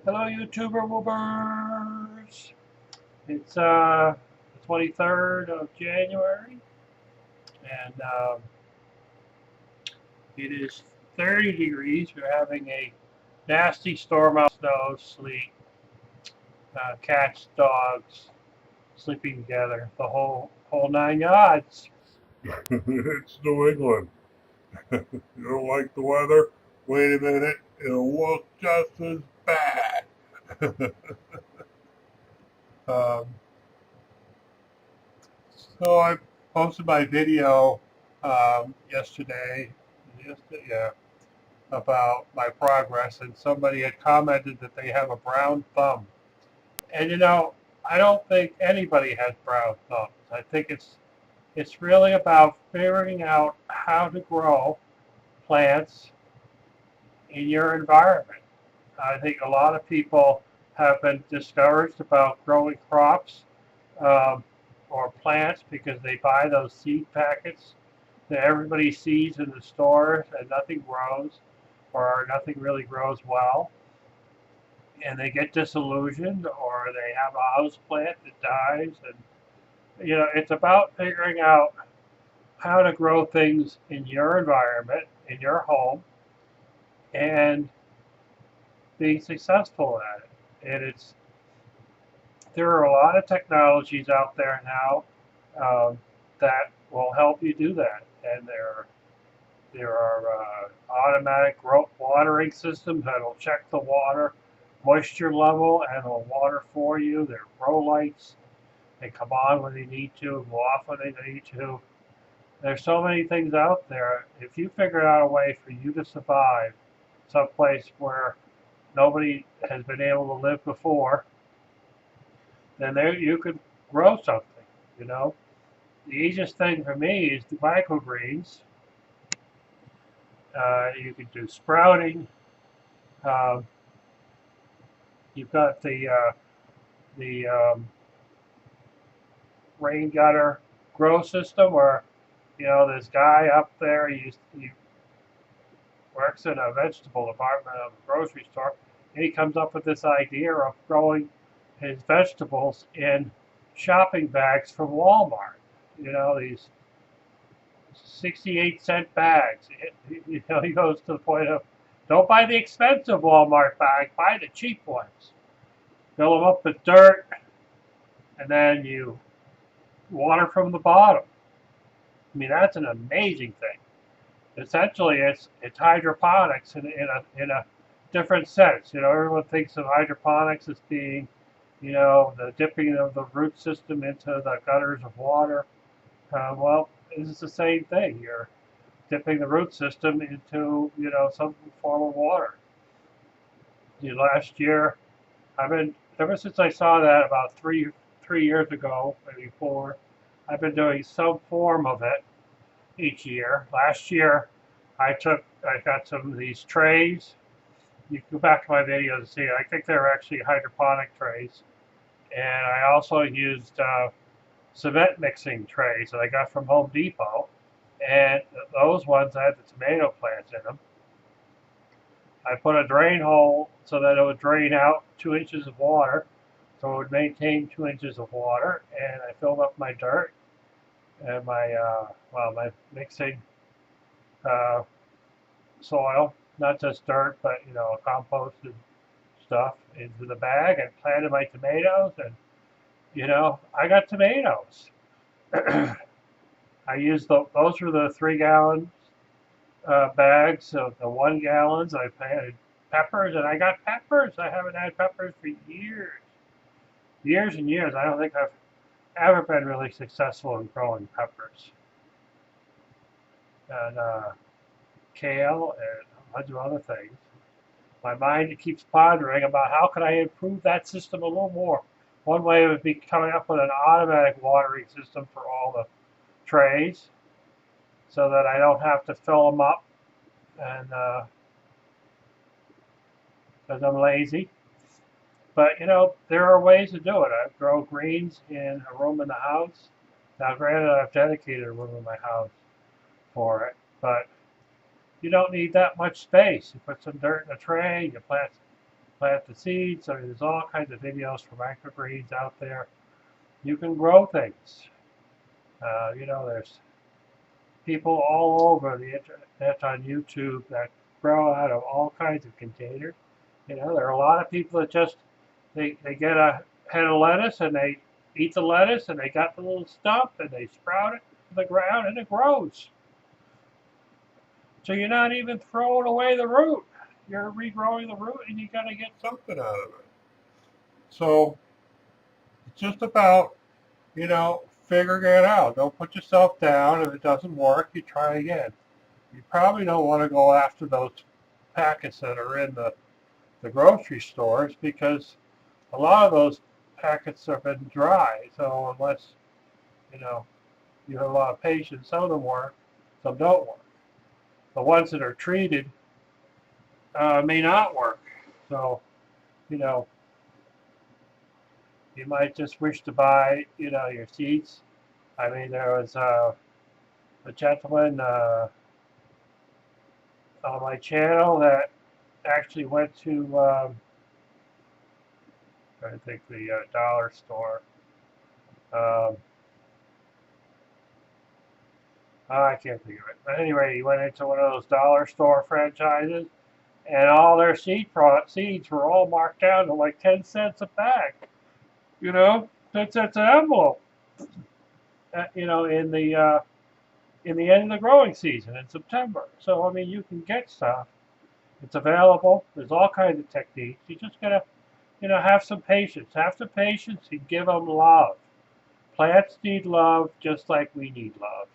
Hello, YouTuber Woobers. It's the 23rd of January, and it is 30 degrees. We're having a nasty storm out, snow, sleet, cats, dogs sleeping together, the whole nine yards. It's New England. You don't like the weather? Wait a minute, it'll look just as bad. um, so I posted my video yesterday, yeah, about my progress, and somebody had commented that they have a brown thumb. And I don't think anybody has brown thumbs. I think it's really about figuring out how to grow plants in your environment. I think a lot of people have been discouraged about growing crops um, or plants because they buy those seed packets that everybody sees in the stores and nothing grows or nothing really grows well. And they get disillusioned or they have a house plant that dies. And, it's about figuring out how to grow things in your environment, in your home, and being successful at it. And there are a lot of technologies out there now that will help you do that. And there are automatic watering systems that'll check the water moisture level and will water for you. There are grow lights. They come on when they need to and go off when they need to. There's so many things out there. If you figure out a way for you to survive someplace where nobody has been able to live before, then there you could grow something. You know, the easiest thing for me is the microgreens. You could do sprouting. Um, you've got the rain gutter grow system where this guy up there he works in a vegetable department of a grocery store, and he comes up with this idea of growing his vegetables in shopping bags from Walmart. These 68-cent bags. He goes to the point of, don't buy the expensive Walmart bag, buy the cheap ones. Fill them up with dirt, and then you water from the bottom. I mean, that's an amazing thing. Essentially, it's hydroponics in a different sense. Everyone thinks of hydroponics as being, the dipping of the root system into the gutters of water. Well, this is the same thing. You're dipping the root system into, some form of water. Last year, ever since I saw that about three years ago, maybe four, I've been doing some form of it each year. Last year, I got some of these trays. You can go back to my videos and see. I think they're actually hydroponic trays, and I also used cement mixing trays that I got from Home Depot, and those ones had the tomato plants in them. I put a drain hole so that it would drain out 2 inches of water, so it would maintain 2 inches of water, and I filled up my dirt and my mixing uh, soil, not just dirt, but composted stuff into the bag and planted my tomatoes, and I got tomatoes. I used those were the 3 gallon bags of the 1 gallons. I planted peppers, and I got peppers. I haven't had peppers for years and years. I don't think I've ever been really successful in growing peppers and kale and a bunch of other things. My mind keeps pondering about how can I improve that system a little more. One way would be coming up with an automatic watering system for all the trays so that I don't have to fill them up and because I'm lazy. But there are ways to do it. I grow greens in a room in the house. Now, granted, I've dedicated a room in my house for it, but you don't need that much space. You put some dirt in a tray, you plant plant the seeds. I mean, there's all kinds of videos for microgreens out there. You can grow things. There's people all over the internet on YouTube that grow out of all kinds of containers. There are a lot of people that just they get a head of lettuce and they eat the lettuce and they got the little stump and they sprout it to the ground and it grows. So you're not even throwing away the root. You're regrowing the root and you got to get something out of it. So it's just about, figuring it out. Don't put yourself down. If it doesn't work, you try again. You probably don't want to go after those packets that are in the grocery stores because a lot of those packets have been dry. So unless, you have a lot of patience, some of them work, some don't work. The ones that are treated may not work. So, you might just wish to buy, your seeds. I mean, there was a gentleman on my channel that actually went to, I think the dollar store. I can't think of it. But anyway, he went into one of those dollar store franchises, and all their seeds were all marked down to like 10 cents a bag. 10 cents an envelope. In the end of the growing season in September. So I mean, you can get stuff. It's available. There's all kinds of techniques. You just gotta, have some patience. Have some patience and give them love. Plants need love just like we need love.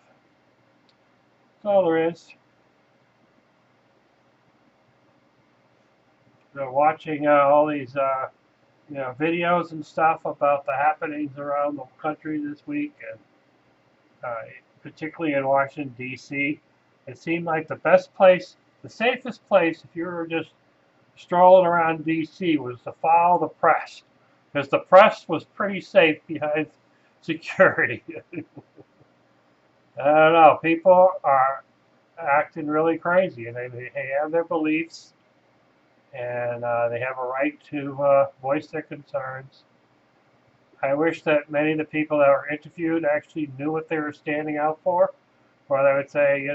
That's all there is. So watching all these, videos and stuff about the happenings around the country this week, and particularly in Washington, D.C., it seemed like the safest place if you were just strolling around D.C. was to follow the press, because the press was pretty safe behind security. I don't know. People are acting really crazy, and they have their beliefs, and they have a right to voice their concerns. I wish that many of the people that were interviewed actually knew what they were standing out for, or they would say,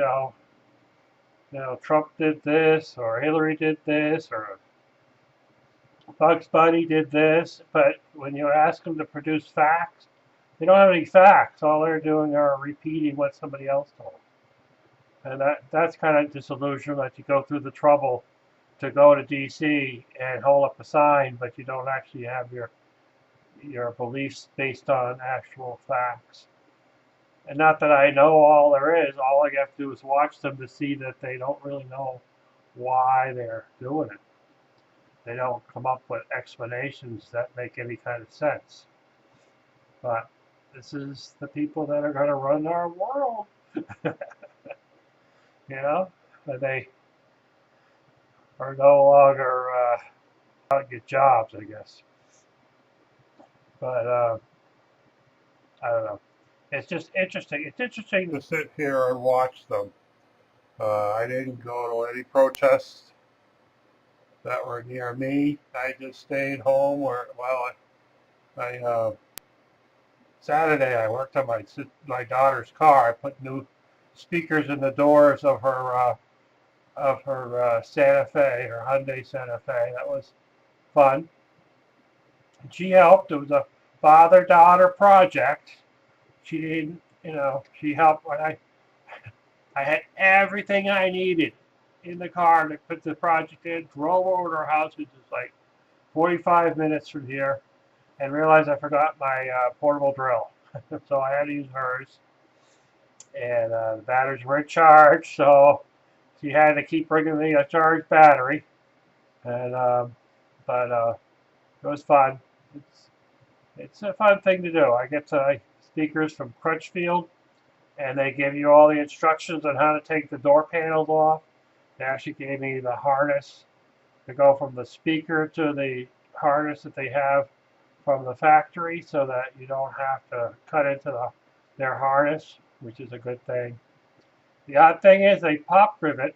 Trump did this, or Hillary did this, or Bugs Bunny did this. But when you ask them to produce facts, they don't have any facts. All they're doing are repeating what somebody else told. And that's kind of disillusionment that you go through the trouble to go to D.C. and hold up a sign, but you don't actually have your beliefs based on actual facts. And not that I know all there is. All I have to do is watch them to see that they don't really know why they're doing it. They don't come up with explanations that make any kind of sense. But this is the people that are going to run our world. They are no longer out to get jobs, I guess. But I don't know. It's just interesting. It's interesting to sit here and watch them. I didn't go to any protests that were near me. I just stayed home. Saturday I worked on my daughter's car. I put new speakers in the doors of her Santa Fe, her Hyundai Santa Fe. That was fun. And she helped. It was a father-daughter project. She didn't, she helped when I had everything I needed in the car to put the project in, drove over to her house, which is like 45 minutes from here, and realized I forgot my portable drill. So I had to use hers. And the batteries weren't charged, so she had to keep bringing me a charged battery. And but it was fun. It's a fun thing to do. I get speakers from Crutchfield, and they give you all the instructions on how to take the door panels off. They actually gave me the harness to go from the speaker to the harness that they have from the factory, so that you don't have to cut into their harness, which is a good thing. The odd thing is they pop rivet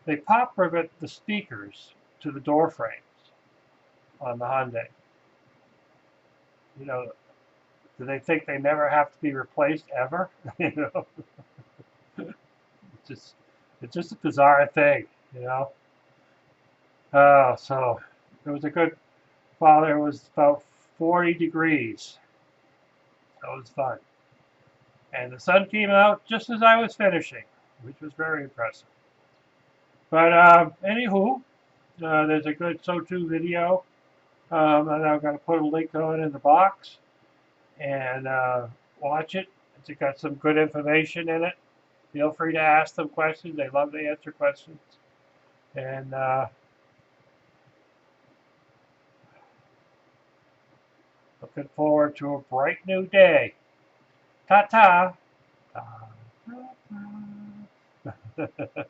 the speakers to the door frames. on the Hyundai. You know, do they think they never have to be replaced ever? You know, it's just it's just a bizarre thing. You know. So it was a good. Well, it was about 40 degrees. That was fun. And the sun came out just as I was finishing, which was very impressive. But anywho, there's a good SOTU video, and I'm going to put a link on it in the box and watch it. It's got some good information in it. Feel free to ask them questions. They love to answer questions. And looking forward to a bright new day. Ta-ta. Ta-ta.